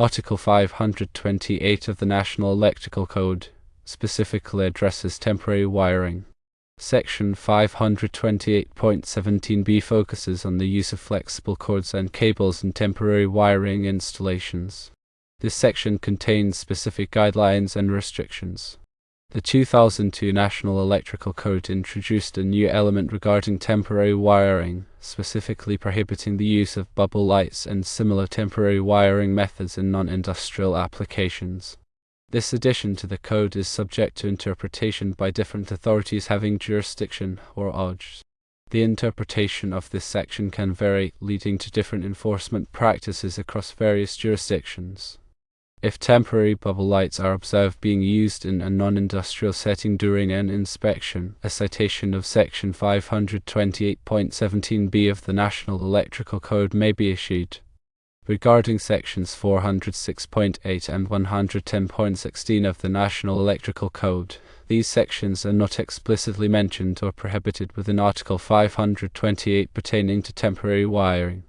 Article 528 of the National Electrical Code specifically addresses temporary wiring. Section 528.17b focuses on the use of flexible cords and cables in temporary wiring installations. This section contains specific guidelines and restrictions. The 2002 National Electrical Code introduced a new element regarding temporary wiring, specifically prohibiting the use of bubble lights and similar temporary wiring methods in non-industrial applications. This addition to the code is subject to interpretation by different authorities having jurisdiction or odds. The interpretation of this section can vary, leading to different enforcement practices across various jurisdictions. If temporary bubble lights are observed being used in a non-industrial setting during an inspection, a citation of Section 528.17b of the National Electrical Code may be issued. Regarding Sections 406.8 and 110.16 of the National Electrical Code, these sections are not explicitly mentioned or prohibited within Article 528 pertaining to temporary wiring.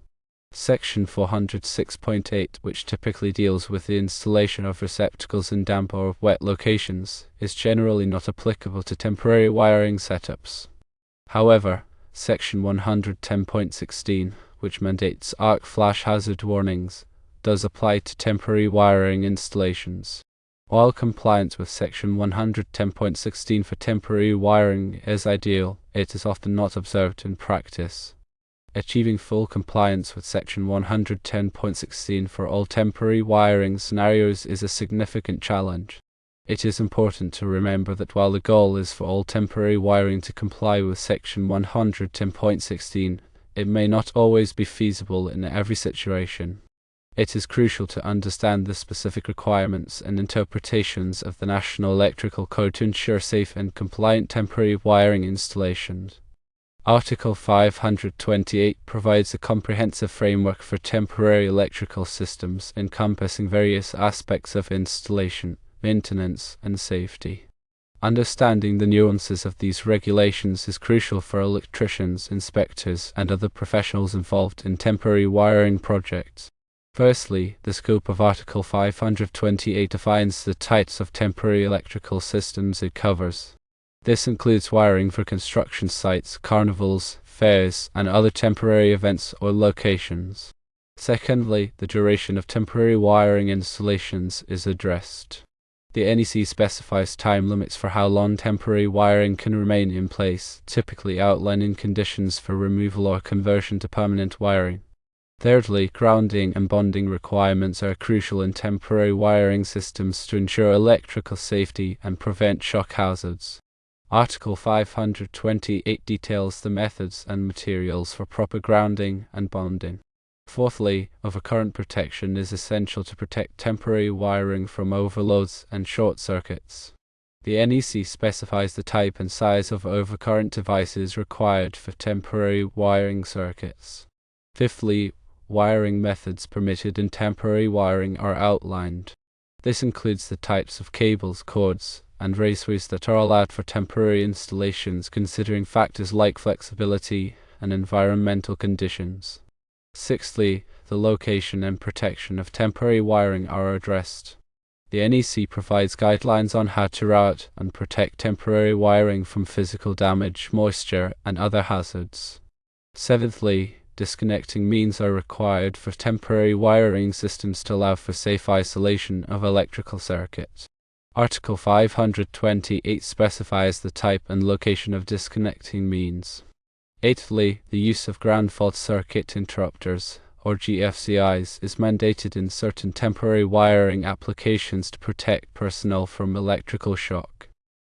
Section 406.8, which typically deals with the installation of receptacles in damp or wet locations, is generally not applicable to temporary wiring setups. However, Section 110.16, which mandates arc flash hazard warnings, does apply to temporary wiring installations. While compliance with Section 110.16 for temporary wiring is ideal, it is often not observed in practice. Achieving full compliance with Section 110.16 for all temporary wiring scenarios is a significant challenge. It is important to remember that while the goal is for all temporary wiring to comply with Section 110.16, it may not always be feasible in every situation. It is crucial to understand the specific requirements and interpretations of the National Electrical Code to ensure safe and compliant temporary wiring installations. Article 528 provides a comprehensive framework for temporary electrical systems encompassing various aspects of installation, maintenance, and safety. Understanding the nuances of these regulations is crucial for electricians, inspectors, and other professionals involved in temporary wiring projects. Firstly, the scope of Article 528 defines the types of temporary electrical systems it covers. This includes wiring for construction sites, carnivals, fairs, and other temporary events or locations. Secondly, the duration of temporary wiring installations is addressed. The NEC specifies time limits for how long temporary wiring can remain in place, typically outlining conditions for removal or conversion to permanent wiring. Thirdly, grounding and bonding requirements are crucial in temporary wiring systems to ensure electrical safety and prevent shock hazards. Article 528 details the methods and materials for proper grounding and bonding. Fourthly, overcurrent protection is essential to protect temporary wiring from overloads and short circuits. The NEC specifies the type and size of overcurrent devices required for temporary wiring circuits. Fifthly, wiring methods permitted in temporary wiring are outlined. This includes the types of cables, cords, and raceways that are allowed for temporary installations, considering factors like flexibility and environmental conditions. Sixthly, the location and protection of temporary wiring are addressed. The NEC provides guidelines on how to route and protect temporary wiring from physical damage, moisture, and other hazards. Seventhly, disconnecting means are required for temporary wiring systems to allow for safe isolation of electrical circuits. Article 528 specifies the type and location of disconnecting means. Eighthly, the use of ground fault circuit interrupters, or GFCIs, is mandated in certain temporary wiring applications to protect personnel from electrical shock.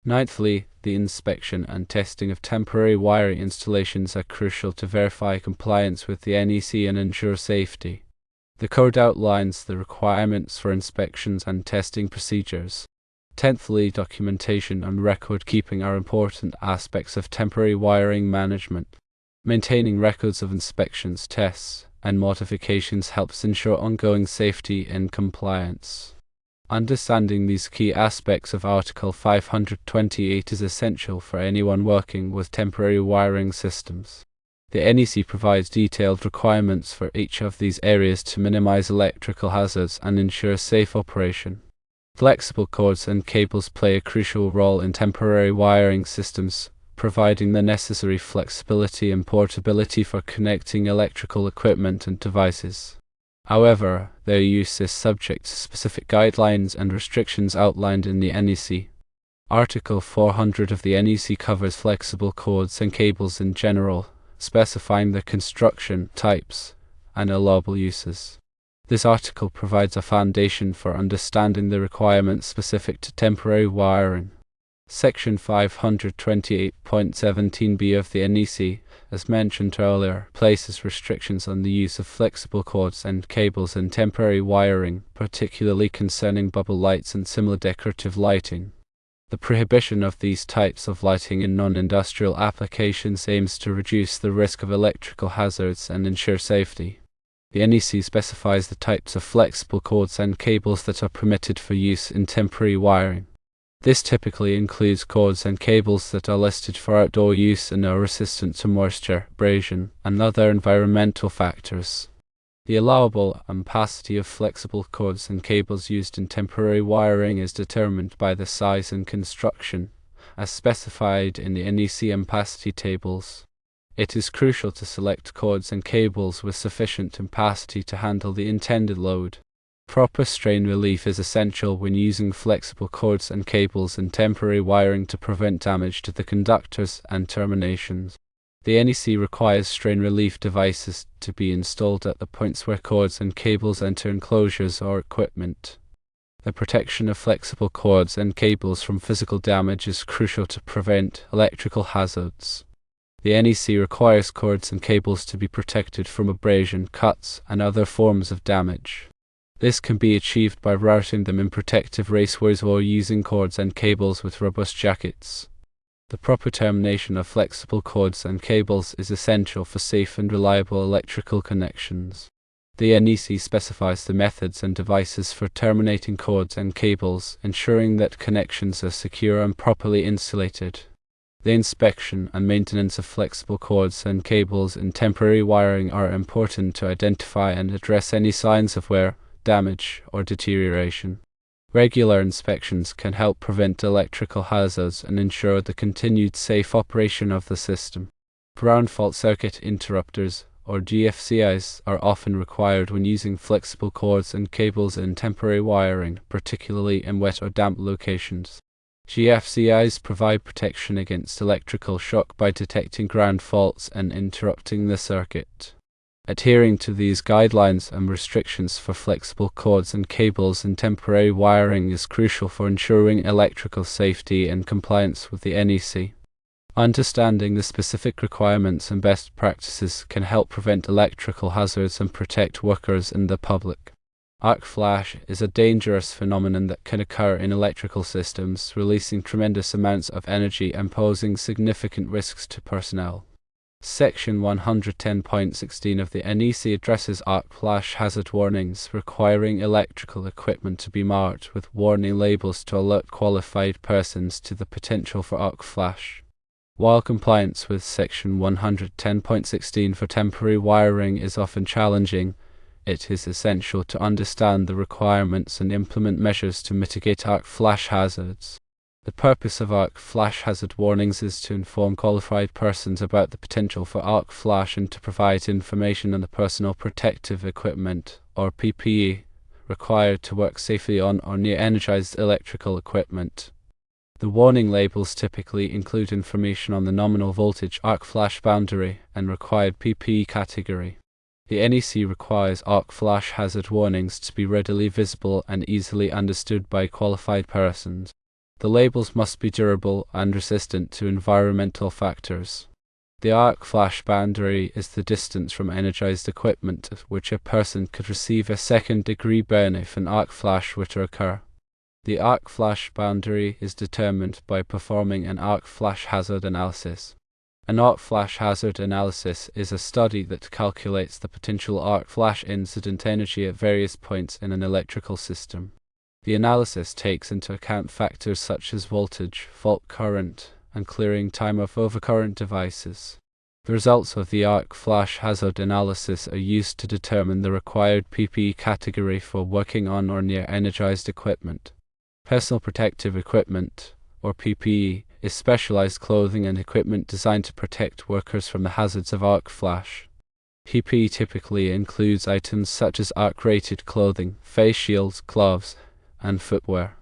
Ninthly, the inspection and testing of temporary wiring installations are crucial to verify compliance with the NEC and ensure safety. The code outlines the requirements for inspections and testing procedures. Tenthly, documentation and record keeping are important aspects of temporary wiring management. Maintaining records of inspections, tests, and modifications helps ensure ongoing safety and compliance. Understanding these key aspects of Article 528 is essential for anyone working with temporary wiring systems. The NEC provides detailed requirements for each of these areas to minimize electrical hazards and ensure safe operation. Flexible cords and cables play a crucial role in temporary wiring systems, providing the necessary flexibility and portability for connecting electrical equipment and devices. However, their use is subject to specific guidelines and restrictions outlined in the NEC. Article 400 of the NEC covers flexible cords and cables in general, specifying their construction, types, and allowable uses. This article provides a foundation for understanding the requirements specific to temporary wiring. Section 528.17b of the NEC, as mentioned earlier, places restrictions on the use of flexible cords and cables in temporary wiring, particularly concerning bubble lights and similar decorative lighting. The prohibition of these types of lighting in non-industrial applications aims to reduce the risk of electrical hazards and ensure safety. The NEC specifies the types of flexible cords and cables that are permitted for use in temporary wiring. This typically includes cords and cables that are listed for outdoor use and are resistant to moisture, abrasion, and other environmental factors. The allowable ampacity of flexible cords and cables used in temporary wiring is determined by the size and construction, as specified in the NEC ampacity tables. It is crucial to select cords and cables with sufficient ampacity to handle the intended load. Proper strain relief is essential when using flexible cords and cables in temporary wiring to prevent damage to the conductors and terminations. The NEC requires strain relief devices to be installed at the points where cords and cables enter enclosures or equipment. The protection of flexible cords and cables from physical damage is crucial to prevent electrical hazards. The NEC requires cords and cables to be protected from abrasion, cuts, and other forms of damage. This can be achieved by routing them in protective raceways or using cords and cables with robust jackets. The proper termination of flexible cords and cables is essential for safe and reliable electrical connections. The NEC specifies the methods and devices for terminating cords and cables, ensuring that connections are secure and properly insulated. The inspection and maintenance of flexible cords and cables in temporary wiring are important to identify and address any signs of wear, damage, or deterioration. Regular inspections can help prevent electrical hazards and ensure the continued safe operation of the system. Ground fault circuit interrupters, or GFCIs, are often required when using flexible cords and cables in temporary wiring, particularly in wet or damp locations. GFCIs provide protection against electrical shock by detecting ground faults and interrupting the circuit. Adhering to these guidelines and restrictions for flexible cords and cables in temporary wiring is crucial for ensuring electrical safety and compliance with the NEC. Understanding the specific requirements and best practices can help prevent electrical hazards and protect workers and the public. Arc flash is a dangerous phenomenon that can occur in electrical systems, releasing tremendous amounts of energy and posing significant risks to personnel. Section 110.16 of the NEC addresses arc flash hazard warnings, requiring electrical equipment to be marked with warning labels to alert qualified persons to the potential for arc flash. While compliance with Section 110.16 for temporary wiring is often challenging, it is essential to understand the requirements and implement measures to mitigate arc flash hazards. The purpose of arc flash hazard warnings is to inform qualified persons about the potential for arc flash and to provide information on the personal protective equipment, or PPE, required to work safely on or near energized electrical equipment. The warning labels typically include information on the nominal voltage arc flash boundary and required PPE category. The NEC requires arc flash hazard warnings to be readily visible and easily understood by qualified persons. The labels must be durable and resistant to environmental factors. The arc flash boundary is the distance from energized equipment at which a person could receive a second-degree burn if an arc flash were to occur. The arc flash boundary is determined by performing an arc flash hazard analysis. An arc flash hazard analysis is a study that calculates the potential arc flash incident energy at various points in an electrical system. The analysis takes into account factors such as voltage, fault current, and clearing time of overcurrent devices. The results of the arc flash hazard analysis are used to determine the required PPE category for working on or near energized equipment. Personal protective equipment, or PPE, is specialized clothing and equipment designed to protect workers from the hazards of arc flash. PPE typically includes items such as arc-rated clothing, face shields, gloves, and footwear.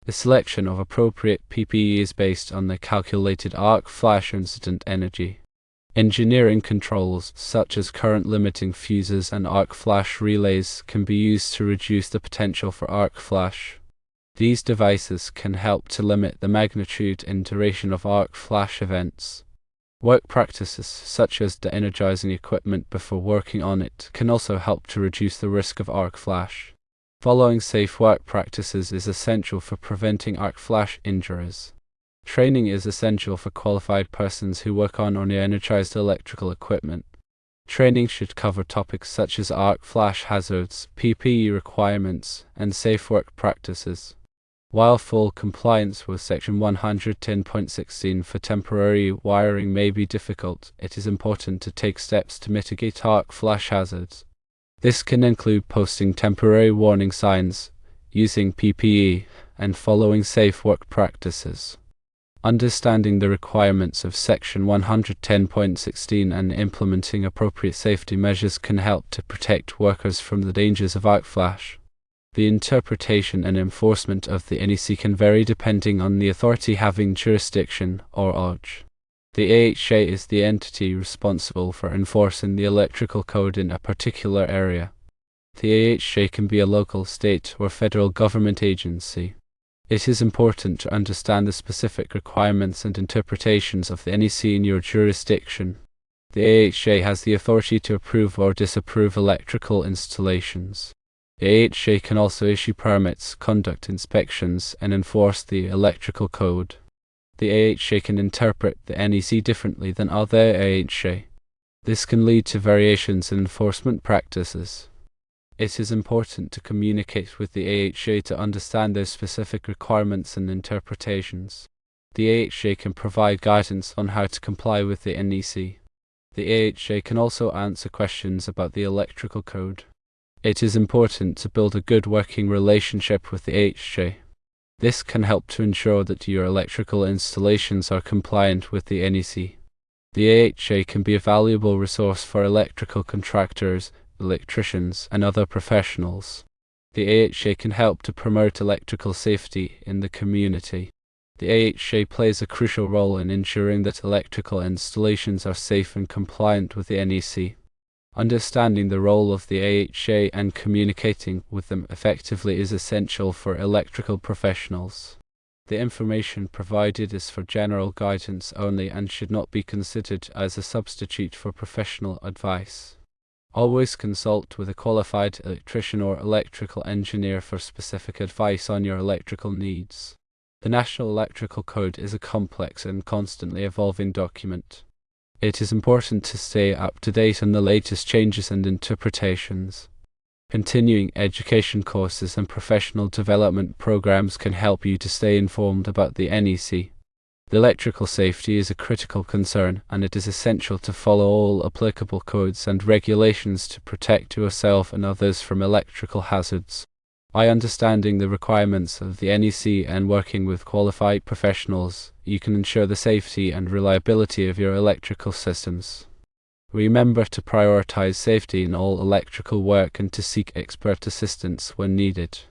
The selection of appropriate PPE is based on the calculated arc flash incident energy. Engineering controls, such as current limiting fuses and arc flash relays, can be used to reduce the potential for arc flash. These devices can help to limit the magnitude and duration of arc flash events. Work practices, such as de-energizing equipment before working on it, can also help to reduce the risk of arc flash. Following safe work practices is essential for preventing arc flash injuries. Training is essential for qualified persons who work on or near energized electrical equipment. Training should cover topics such as arc flash hazards, PPE requirements, and safe work practices. While full compliance with Section 110.16 for temporary wiring may be difficult, it is important to take steps to mitigate arc flash hazards. This can include posting temporary warning signs, using PPE, and following safe work practices. Understanding the requirements of Section 110.16 and implementing appropriate safety measures can help to protect workers from the dangers of arc flash. The interpretation and enforcement of the NEC can vary depending on the authority having jurisdiction, or OJ. The AHA is the entity responsible for enforcing the electrical code in a particular area. The AHA can be a local, state, or federal government agency. It is important to understand the specific requirements and interpretations of the NEC in your jurisdiction. The AHA has the authority to approve or disapprove electrical installations. The AHA can also issue permits, conduct inspections, and enforce the electrical code. The AHA can interpret the NEC differently than other AHA. This can lead to variations in enforcement practices. It is important to communicate with the AHA to understand their specific requirements and interpretations. The AHA can provide guidance on how to comply with the NEC. The AHA can also answer questions about the electrical code. It is important to build a good working relationship with the AHA. This can help to ensure that your electrical installations are compliant with the NEC. The AHA can be a valuable resource for electrical contractors, electricians, and other professionals. The AHA can help to promote electrical safety in the community. The AHA plays a crucial role in ensuring that electrical installations are safe and compliant with the NEC. Understanding the role of the AHA and communicating with them effectively is essential for electrical professionals. The information provided is for general guidance only and should not be considered as a substitute for professional advice. Always consult with a qualified electrician or electrical engineer for specific advice on your electrical needs. The National Electrical Code is a complex and constantly evolving document. It is important to stay up to date on the latest changes and interpretations. Continuing education courses and professional development programs can help you to stay informed about the NEC. The electrical safety is a critical concern, and it is essential to follow all applicable codes and regulations to protect yourself and others from electrical hazards. By understanding the requirements of the NEC and working with qualified professionals, you can ensure the safety and reliability of your electrical systems. Remember to prioritize safety in all electrical work and to seek expert assistance when needed.